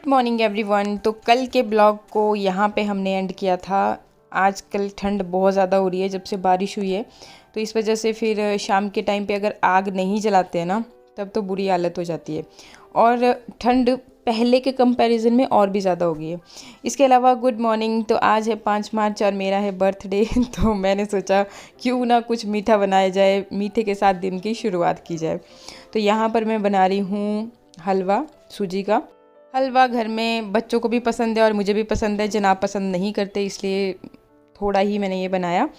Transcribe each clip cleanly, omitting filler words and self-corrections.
Good morning everyone. तो कल के ब्लॉग को यहाँ पे हमने एंड किया था। आजकल ठंड बहुत ज़्यादा हो रही है जब से बारिश हुई है, तो इस वजह से फिर शाम के टाइम पे अगर आग नहीं जलाते हैं ना तब तो बुरी हालत हो जाती है, और ठंड पहले के कंपैरिजन में और भी ज़्यादा हो गई है। इसके अलावा गुड मॉर्निंग, तो आज है 5 मार्च और मेरा है बर्थडे तो मैंने सोचा क्यों ना कुछ मीठा बनाया जाए, मीठे के साथ दिन की शुरुआत की जाए। तो यहाँ पर मैं बना रही हूँ हलवा, सूजी का हलवा। घर में बच्चों को भी पसंद है और मुझे भी पसंद है, जनाब पसंद नहीं करते, इसलिए थोड़ा ही मैंने ये बनाया।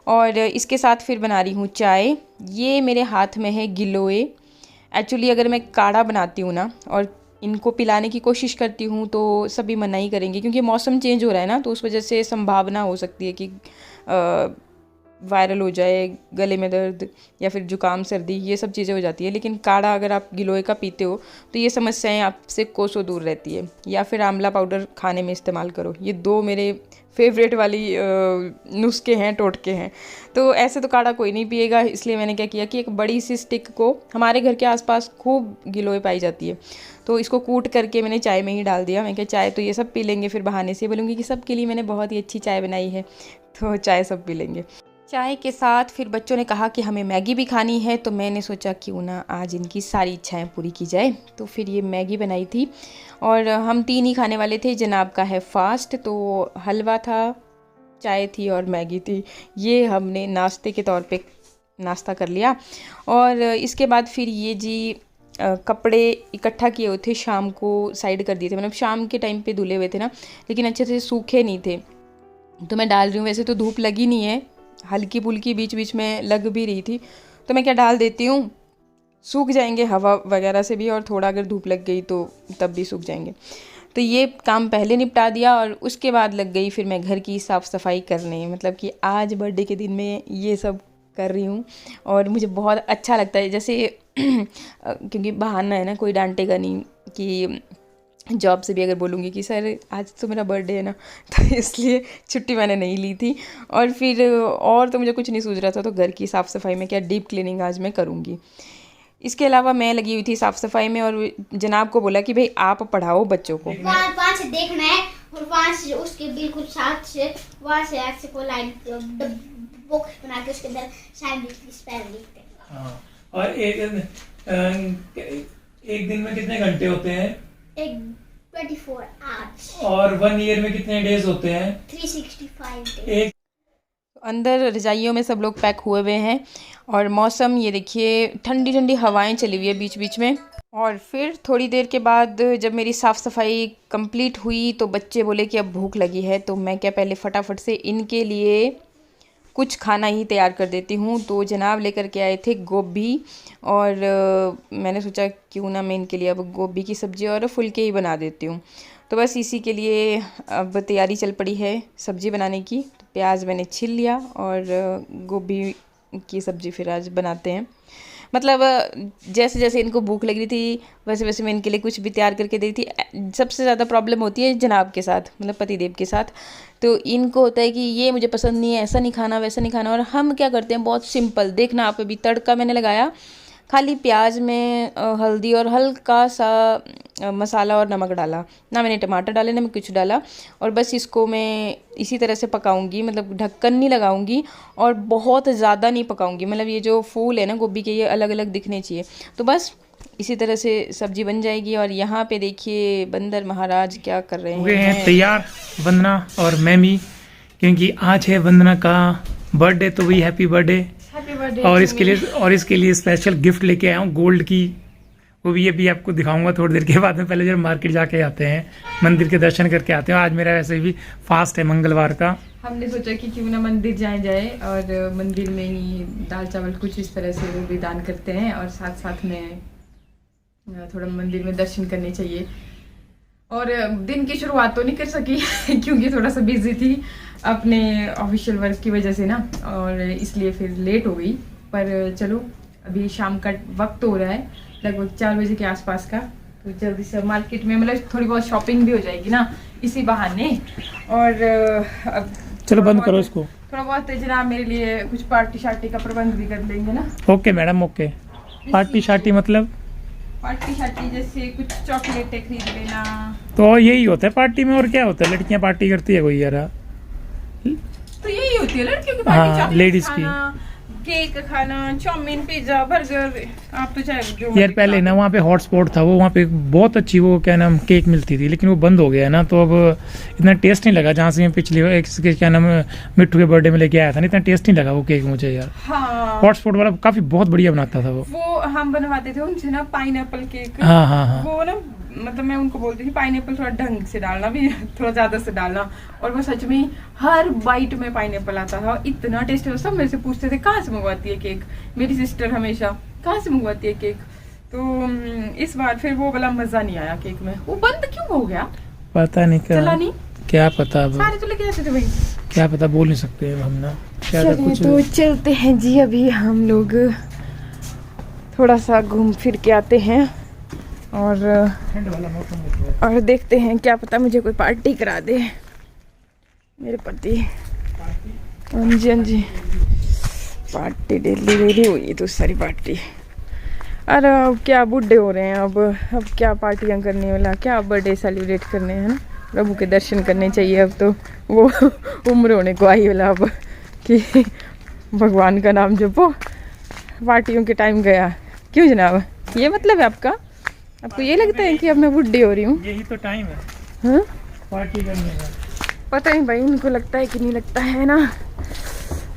और इसके साथ फिर बना रही हूँ चाय। ये मेरे हाथ में है गिलोय। एक्चुअली अगर मैं काढ़ा बनाती हूँ ना और इनको पिलाने की कोशिश करती हूँ तो सभी मना ही करेंगे, क्योंकि मौसम चेंज हो रहा है ना, तो उस वजह से संभावना हो सकती है कि वायरल हो जाए, गले में दर्द या फिर जुकाम सर्दी, ये सब चीज़ें हो जाती है। लेकिन काढ़ा अगर आप गिलोय का पीते हो तो ये समस्याएं आपसे कोसों दूर रहती है। या फिर आंवला पाउडर खाने में इस्तेमाल करो, ये दो मेरे फेवरेट वाली नुस्खे हैं, टोटके हैं। तो ऐसे तो काढ़ा कोई नहीं पिएगा, इसलिए मैंने क्या किया कि एक बड़ी सी स्टिक को, हमारे घर के आसपास खूब गिलोय पाई जाती है, तो इसको कूट करके मैंने चाय में ही डाल दिया। मैं क्या चाय तो ये सब पी लेंगे, फिर बहाने से बोलूँगी कि सबके लिए मैंने बहुत ही अच्छी चाय बनाई है, तो चाय सब पी लेंगे। चाय के साथ फिर बच्चों ने कहा कि हमें मैगी भी खानी है, तो मैंने सोचा क्यों ना आज इनकी सारी इच्छाएं पूरी की जाए। तो फिर ये मैगी बनाई थी और हम 3 ही खाने वाले थे। जनाब का है फास्ट, तो हलवा था, चाय थी और मैगी थी। ये हमने नाश्ते के तौर पे नाश्ता कर लिया। और इसके बाद फिर ये जी कपड़े इकट्ठा किए हुए थे, शाम को साइड कर दिए थे, मतलब शाम के टाइम पे धुले हुए थे ना, लेकिन अच्छे से सूखे नहीं थे, तो मैं डाल रही हूँ। वैसे तो धूप लगी नहीं है, हल्की फुल्की बीच बीच में लग भी रही थी, तो मैं क्या डाल देती हूँ, सूख जाएंगे हवा वगैरह से भी, और थोड़ा अगर धूप लग गई तो तब भी सूख जाएंगे। तो ये काम पहले निपटा दिया और उसके बाद लग गई फिर मैं घर की साफ़ सफाई करने। मतलब कि आज बर्थडे के दिन में ये सब कर रही हूँ और मुझे बहुत अच्छा लगता है। जैसे क्योंकि बहाना है ना, कोई डांटेगा नहीं कि जॉब से भी अगर बोलूँगी कि सर आज तो मेरा बर्थडे है ना, तो इसलिए छुट्टी मैंने नहीं ली थी। और फिर और तो मुझे कुछ नहीं सूझ रहा था, तो घर की साफ़ सफाई में क्या डीप क्लीनिंग आज मैं करूँगी। इसके अलावा मैं लगी हुई थी साफ़ सफाई में, और जनाब को बोला कि भाई आप पढ़ाओ बच्चों को। वहाँ से देखना है और वहाँ से उसके बिल्कुल साथ से वहाँ से ऐसे को लाइन बॉक्स बना के उसके अंदर शायद स्पेल लिखते हैं। हाँ, और एक दिन में कितने घंटे होते हैं? एक 24 आवर्स। और 1 ईयर में कितने डेज होते हैं? 365 डेज। अंदर रजाइयों में सब लोग पैक हुए हुए हैं और मौसम ये देखिए, ठंडी ठंडी हवाएं चली हुई है बीच बीच में। और फिर थोड़ी देर के बाद जब मेरी साफ़ सफाई कंप्लीट हुई तो बच्चे बोले कि अब भूख लगी है, तो मैं क्या पहले फटाफट से इनके लिए कुछ खाना ही तैयार कर देती हूँ। तो जनाब लेकर के आए थे गोभी, और मैंने सोचा क्यों ना मैं इनके लिए अब गोभी की सब्ज़ी और फुलके ही बना देती हूँ। तो बस इसी के लिए अब तैयारी चल पड़ी है सब्ज़ी बनाने की। तो प्याज मैंने छील लिया और गोभी की सब्ज़ी फिर आज बनाते हैं। मतलब जैसे जैसे इनको भूख लग रही थी वैसे वैसे मैं इनके लिए कुछ भी तैयार करके दी थी। सबसे ज़्यादा प्रॉब्लम होती है जनाब के साथ, मतलब पतिदेव के साथ। तो इनको होता है कि ये मुझे पसंद नहीं है, ऐसा नहीं खाना वैसा नहीं खाना, और हम क्या करते हैं बहुत सिंपल। देखना आप, अभी तड़का मैंने लगाया, खाली प्याज में हल्दी और हल्का सा मसाला और नमक डाला, ना मैंने टमाटर डाले ना मैं कुछ डाला, और बस इसको मैं इसी तरह से पकाऊंगी। मतलब ढक्कन नहीं लगाऊंगी और बहुत ज़्यादा नहीं पकाऊंगी। मतलब ये जो फूल है ना गोभी के, ये अलग अलग दिखने चाहिए। तो बस इसी तरह से सब्जी बन जाएगी। और यहाँ पे देखिए बंदर महाराज क्या कर रहे हैं तैयार वंदना और मैं भी, क्योंकि आज है वंदना का बर्थडे, तो वही हैप्पी बर्थडे। और इसके लिए स्पेशल गिफ्ट लेके आया हूँ गोल्ड की, वो भी अभी आपको दिखाऊंगा थोड़ी देर के बाद में। पहले जब मार्केट जाके आते हैं, मंदिर के दर्शन करके आते हैं। आज मेरा वैसे भी फास्ट है मंगलवार का। हमने सोचा कि क्यों ना मंदिर जाए और मंदिर में ही दाल चावल कुछ इस तरह से वो भी दान करते हैं, और साथ साथ में थोड़ा मंदिर में दर्शन करने चाहिए। और दिन की शुरुआत तो नहीं कर सकी क्योंकि थोड़ा सा बिजी थी अपने ऑफिशियल वर्क की वजह से ना, और इसलिए फिर लेट हो गई। पर चलो अभी शाम का वक्त हो रहा है, लगभग 4 बजे के आसपास का, तो जल्दी से मार्केट में मतलब थोड़ी बहुत शॉपिंग भी हो जाएगी ना इसी बहाने। और अब चलो बंद करो इसको। थोड़ा बहुत जनाब मेरे लिए कुछ पार्टी शार्टी का प्रबंध भी कर लेंगे ना। Okay madam, okay. पार्टी शार्टी मतलब पार्टी शार्टी जैसे कुछ चॉकलेटें खरीद लेना। तो यही होता है पार्टी में, और क्या होता है, लड़कियां पार्टी करती है कोई यार। तो यही होती है लड़कियों की हाँ, पार्टी, चॉकलेट लेडीज की। खाना, केक खाना, चाउमीन, पिज्जा, बर्गर, आप तो चाहे जो यार पहले ना वहाँ पे हॉटस्पॉट था, वो वहाँ पे बहुत अच्छी वो क्या नाम केक मिलती थी, लेकिन वो बंद हो गया है ना, तो अब इतना टेस्ट नहीं लगा। जहाँ से मैं पिछले एक क्या नाम मिट्टू के बर्थडे में लेके आया था ना, इतना टेस्ट नहीं लगा वो केक मुझे यार। हाँ, हॉटस्पॉट वाला काफी बहुत बढ़िया बनाता था वो हम बनवाते थे उनसे ना पाइनएप्पल केक। हाँ हाँ हाँ। वो ना मतलब मैं उनको बोलती थी पाइनएप्पल थोड़ा ढंग से डालना, भी थोड़ा ज्यादा से डालना, और वो सच में हर बाइट में पाइनएप्पल आता था, इतना टेस्टी होता। सब मेरे से पूछते थे कहाँ से मंगवाती है केक, मेरी सिस्टर हमेशा कहाँ से मंगवाती है केक। तो इस बार फिर वो वाला मजा नहीं आया केक में। वो बंद क्यों हो गया, पता नहीं चला नहीं, क्या पता, अब सारे तो लेके जाते थे भाई, क्या पता, बोल नहीं सकते हम ना, क्या था कुछ। तो चलते हैं जी, अभी हम लोग थोड़ा सा घूम फिर के आते हैं और ठंड वाला मौसम हो गया। और देखते हैं, क्या पता मुझे कोई पार्टी करा दे मेरे पति। हाँ जी हाँ जी, पार्टी डेली डेली हुई है तो सारी पार्टी। अरे अब क्या बूढ़े हो रहे हैं, अब क्या पार्टियां करने वाला, क्या बर्थडे सेलिब्रेट करने हैं ना, प्रभु के दर्शन करने चाहिए। अब तो वो उम्र होने को आई वाला अब कि भगवान का नाम जपो, पार्टियों के टाइम गया। क्यों जनाब, ये मतलब है आपका? आपको ये लगता है कि अब मैं बुढ़ी हो रही हूँ? यही तो टाइम है हाँ, पार्टी करने का। पता नहीं भाई उनको लगता है कि नहीं लगता है ना,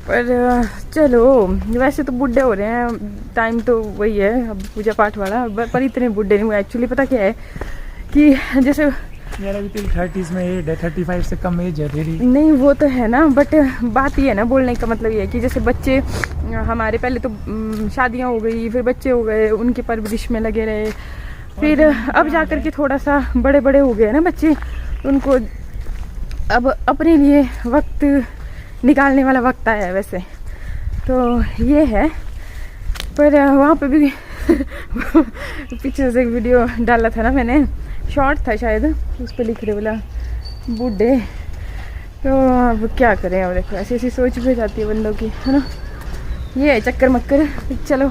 पर चलो, वैसे तो बूढ़े हो रहे हैं, टाइम तो वही है अब पूजा पाठ वाला, पर इतने बूढ़े नहीं हुए। एक्चुअली पता क्या है कि जैसे मेरा भी तेरी 30s में एज है, 35 से कम एज है तेरी। नहीं वो तो है ना, बट बात ये है ना, बोलने का मतलब ये है कि जैसे बच्चे हमारे पहले तो शादियां हो गई, फिर बच्चे हो गए, उनके परवरिश में लगे रहे, फिर अब जा कर के थोड़ा सा बड़े बड़े हो गए ना बच्चे, उनको अब अपने लिए वक्त निकालने वाला वक्त आया है वैसे तो ये है। पर वहाँ पे भी पीछे से एक वीडियो डाला था ना मैंने, शॉर्ट था शायद, उस पर लिख रहे बोला बूढ़े। तो अब क्या करें, अब देखो ऐसी ऐसी सोच भी जाती है बंदों की, है ना। ये है चक्कर मक्कर, चलो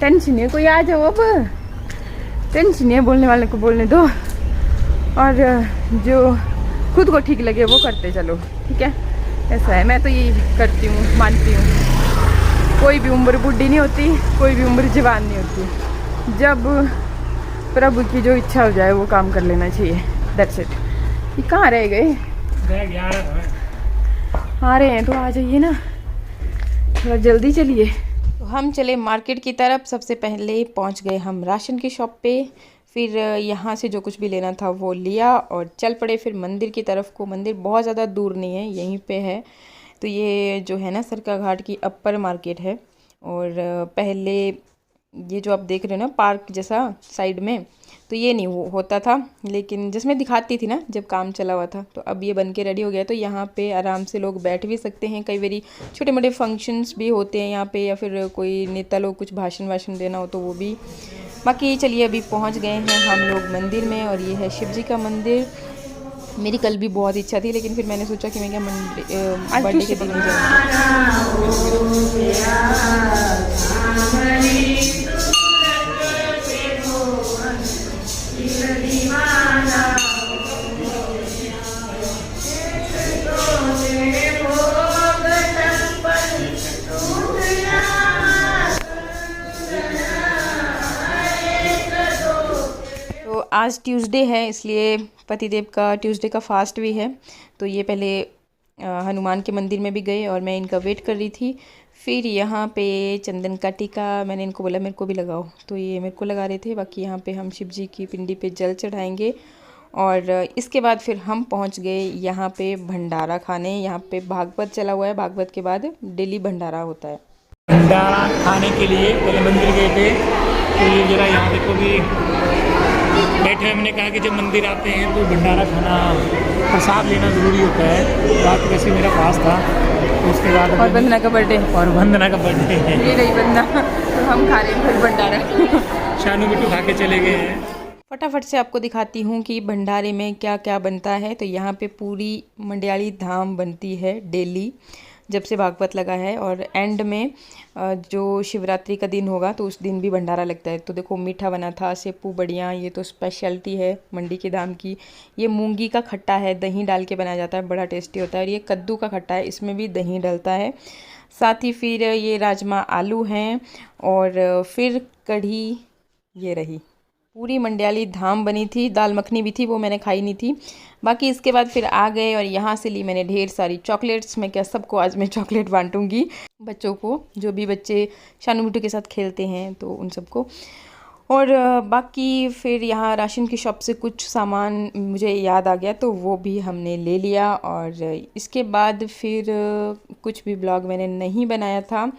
टेंशन नहीं है, कोई आ जाओ, अब टेंशन नहीं है, बोलने वाले को बोलने दो, और जो खुद को ठीक लगे वो करते चलो, ठीक है। ऐसा है, मैं तो यही करती हूँ, मानती हूँ। कोई भी उम्र बूढ़ी नहीं होती, कोई भी उम्र जवान नहीं होती, जब प्रभु की जो इच्छा हो जाए वो काम कर लेना चाहिए, दैट्स इट। ये कहाँ रह गए? आ रहे हैं तो आ जाइए ना, थोड़ा जल्दी चलिए। तो हम चले मार्केट की तरफ। सबसे पहले पहुंच गए हम राशन की शॉप पे, फिर यहाँ से जो कुछ भी लेना था वो लिया और चल पड़े फिर मंदिर की तरफ को। मंदिर बहुत ज़्यादा दूर नहीं है, यहीं पे है। तो ये जो है ना सरका घाट की अपर मार्केट है, और पहले ये जो आप देख रहे हो ना पार्क जैसा साइड में, तो ये नहीं होता था, लेकिन जिसमें दिखाती थी ना जब काम चला हुआ था, तो अब ये बन के रेडी हो गया। तो यहाँ पे आराम से लोग बैठ भी सकते हैं, कई बारी छोटे मोटे फंक्शंस भी होते हैं यहाँ पे, या फिर कोई नेता लोग कुछ भाषण वाषण देना हो तो वो भी। बाकी चलिए अभी पहुँच गए हैं हम लोग मंदिर में, और ये है शिव जी का मंदिर। मेरी कल भी बहुत इच्छा थी, लेकिन फिर मैंने सोचा कि मैं क्या बर्थडे के दिन आज ट्यूसडे है, इसलिए पतिदेव का ट्यूसडे का फास्ट भी है। तो ये पहले हनुमान के मंदिर में भी गए और मैं इनका वेट कर रही थी। फिर यहाँ पे चंदन का टीका मैंने इनको बोला मेरे को भी लगाओ, तो ये मेरे को लगा रहे थे। बाकी यहाँ पे हम शिव जी की पिंडी पे जल चढ़ाएंगे, और इसके बाद फिर हम पहुँच गए यहाँ पे भंडारा खाने। यहाँ पे भागवत चला हुआ है, भागवत के बाद डेली भंडारा होता है। भंडारा खाने के लिए पहले मंदिर गए थे, तो ये जरा यहाँ देखो भी बैठे। हमने कहा कि जब मंदिर आते हैं तो भंडारा खाना, प्रसाद लेना ज़रूरी होता है। बात वैसे मेरा पास था, तो उसके बाद और वंदना का बर्थडे, और वंदना का बर्थडे है, ये रही वंदना, तो हम खा रहे हैं फिर भंडारा। शानू बिट्टू खा के चले गए हैं। फटाफट से आपको दिखाती हूँ कि भंडारे में क्या क्या बनता है। तो यहाँ पे पूरी मंडियाली धाम बनती है डेली, जब से भागवत लगा है। और एंड में जो शिवरात्रि का दिन होगा तो उस दिन भी भंडारा लगता है। तो देखो मीठा बना था, सेपू बढ़िया, ये तो स्पेशलिटी है मंडी के दाम की। ये मूंगी का खट्टा है, दही डाल के बनाया जाता है, बड़ा टेस्टी होता है। और ये कद्दू का खट्टा है, इसमें भी दही डलता है। साथ ही फिर ये राजमा आलू हैं और फिर कढ़ी ये रही। पूरी मंडियाली धाम बनी थी, दाल मखनी भी थी, वो मैंने खाई नहीं थी। बाकी इसके बाद फिर आ गए और यहाँ से ली मैंने ढेर सारी चॉकलेट्स। मैं क्या सबको आज मैं चॉकलेट बांटूंगी, बच्चों को, जो भी बच्चे शानू मिट्टू के साथ खेलते हैं तो उन सबको। और बाकी फिर यहाँ राशन की शॉप से कुछ सामान मुझे याद आ गया तो वो भी हमने ले लिया। और इसके बाद फिर कुछ भी ब्लॉग मैंने नहीं बनाया था।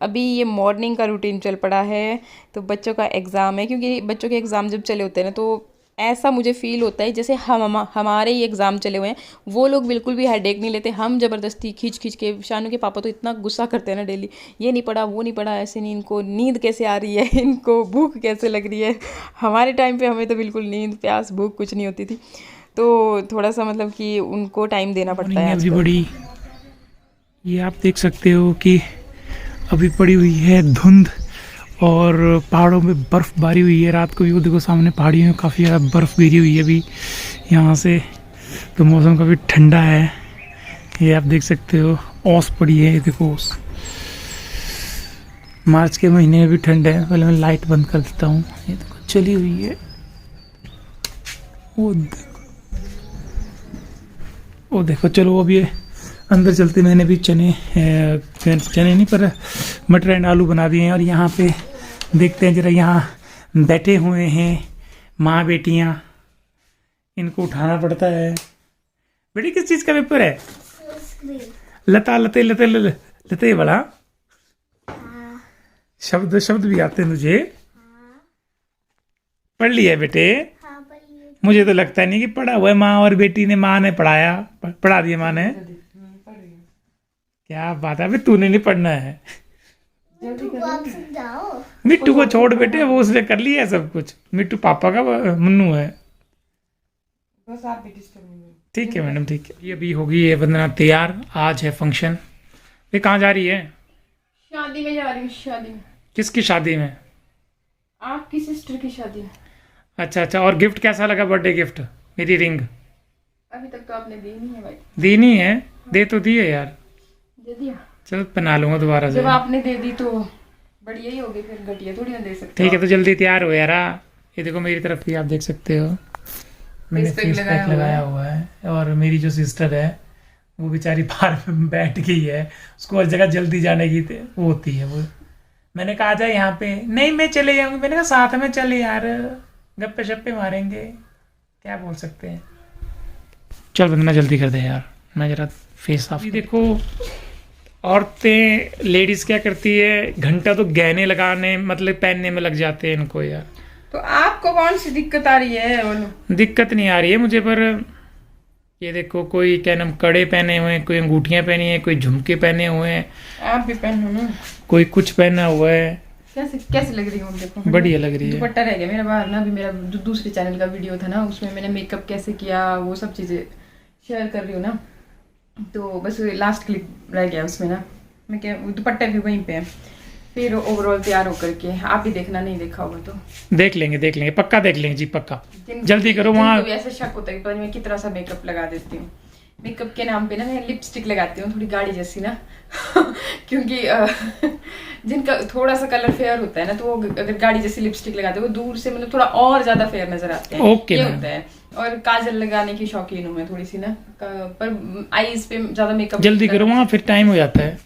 अभी ये मॉर्निंग का रूटीन चल पड़ा है। तो बच्चों का एग्ज़ाम है, क्योंकि बच्चों के एग्ज़ाम जब चले होते हैं ना तो ऐसा मुझे फील होता है जैसे हमारे ही एग्ज़ाम चले हुए हैं। वो लोग बिल्कुल भी हेडेक नहीं लेते, हम ज़बरदस्ती खींच खींच के। शानू के पापा तो इतना गुस्सा करते हैं ना डेली, ये नहीं पढ़ा, वो नहीं पढ़ा, ऐसे नहीं, इनको नींद कैसे आ रही है, इनको भूख कैसे लग रही है। हमारे टाइम पे हमें तो बिल्कुल नींद प्यास भूख कुछ नहीं होती थी। तो थोड़ा सा मतलब कि उनको टाइम देना पड़ता है आजकल। बड़ी ये आप देख सकते हो कि अभी पड़ी हुई है धुंध और पहाड़ों में बर्फ़बारी हुई है। रात को भी वो देखो सामने पहाड़ियों में काफ़ी ज़्यादा बर्फ़ गिरी हुई है अभी यहाँ से। तो मौसम काफ़ी ठंडा है, ये आप देख सकते हो। ओस पड़ी है, ये देखो ओस। मार्च के महीने में भी ठंड है। पहले मैं लाइट बंद कर देता हूँ, ये देखो चली हुई है। वो देखो चलो अभी अंदर चलते। मैंने भी चने नहीं पर मटर एंड आलू बना दिए हैं। और यहाँ पे देखते हैं जरा, यहाँ बैठे हुए हैं माँ बेटियाँ, इनको उठाना पड़ता है। बेटी किस चीज़ का पेपर है? लता लते लते लते बड़ा शब्द भी आते हैं तुझे? पढ़ लिया बेटे? मुझे तो लगता नहीं कि पढ़ा हुआ है। माँ और बेटी ने, माँ ने पढ़ा दिया माँ ने। क्या बात है, अभी तूने नहीं पढ़ना है। मिट्टू को छोड़ बेटे, वो उसने कर लिया है सब कुछ। मिट्टू पापा का मुन्नू है। बस आप भी ठीक है मैडम, ठीक है। ये अभी होगी है वंदना तैयार, आज है फंक्शन। ये कहाँ जा रही है? शादी में जा रही हूँ। शादी में? किसकी शादी में? आपकी सिस्टर की शादी में। अच्छा। और गिफ्ट कैसा लगा, बर्थडे गिफ्ट? मेरी रिंग अभी तक तो आपने दी नहीं है भाई। दी नहीं है? दे तो दी है यार। दे दिया? चलो बना लूंगा दोबारा से। जब आपने दे दी तो बढ़िया ही होगी, फिर घटिया थोड़ी ना दे सकते। ठीक है, तो जल्दी तैयार हो यार। ये देखो मेरी तरफ भी आप देख सकते हो, मैंने फेस पैक लगाया हुआ है। और मेरी जो सिस्टर है वो बेचारी बाहर में बैठ गई है, उसको हर जगह जल्दी जाने की वो होती है। वो मैंने कहा जा यहाँ पे, नहीं मैं चले जाऊंगी। मैंने कहा साथ में चले यार, गप्पे शप्पे मारेंगे, क्या बोल सकते हैं। चल बंदना जल्दी कर दे यार, मैं जरा फेस साफ। देखो औरतें, लेडीज क्या करती है, घंटा तो गहने लगाने मतलब पहनने में लग जाते हैं इनको यार। तो आपको कौन सी दिक्कत आ रही है? बोलो। दिक्कत नहीं आ रही है मुझे, पर ये देखो कोई क्या नाम कड़े पहने हुए हैं, कोई अंगूठियां पहनी है, कोई झुमके पहने हुए हैं। आप भी पहनो ना। कोई कुछ पहना हुआ है। कैसे लग रही हूँ? देखो बढ़िया लग रही है। दुपट्टा रह गया मेरा बाहर ना। अभी मेरा जो दूसरे चैनल का वीडियो था ना, उसमें मैंने मेकअप कैसे किया वो सब चीज़ें शेयर कर रही हूँ ना, तो बस लास्ट क्लिप रह गया उसमें ना। मैं क्या, दुपट्टा भी वहीं पे है। फिर ओवरऑल तैयार होकर के आप भी देखना, नहीं देखा होगा तो देख लेंगे, पक्का देख लेंगे जी, पक्का। जल्दी करो। वहाँ ऐसा शक होता है कि मैं कितना सा मेकअप लगा देती हूँ। मेकअप के नाम पे ना मैं लिपस्टिक लगाती हूँ, थोड़ी गाढ़ी जैसी ना क्योंकि जिनका थोड़ा सा कलर फेयर होता है ना, तो वो अगर गाढ़ी जैसी लिपस्टिक लगाते हैं वो दूर से मतलब थोड़ा और ज्यादा फेयर नजर आते हैं। ओके, ये होता है। और काजल लगाने की शौकीन हूँ मैं थोड़ी सी ना, पर आईज पे ज्यादा मेकअप। जल्दी करो, वहाँ फिर टाइम हो जाता है।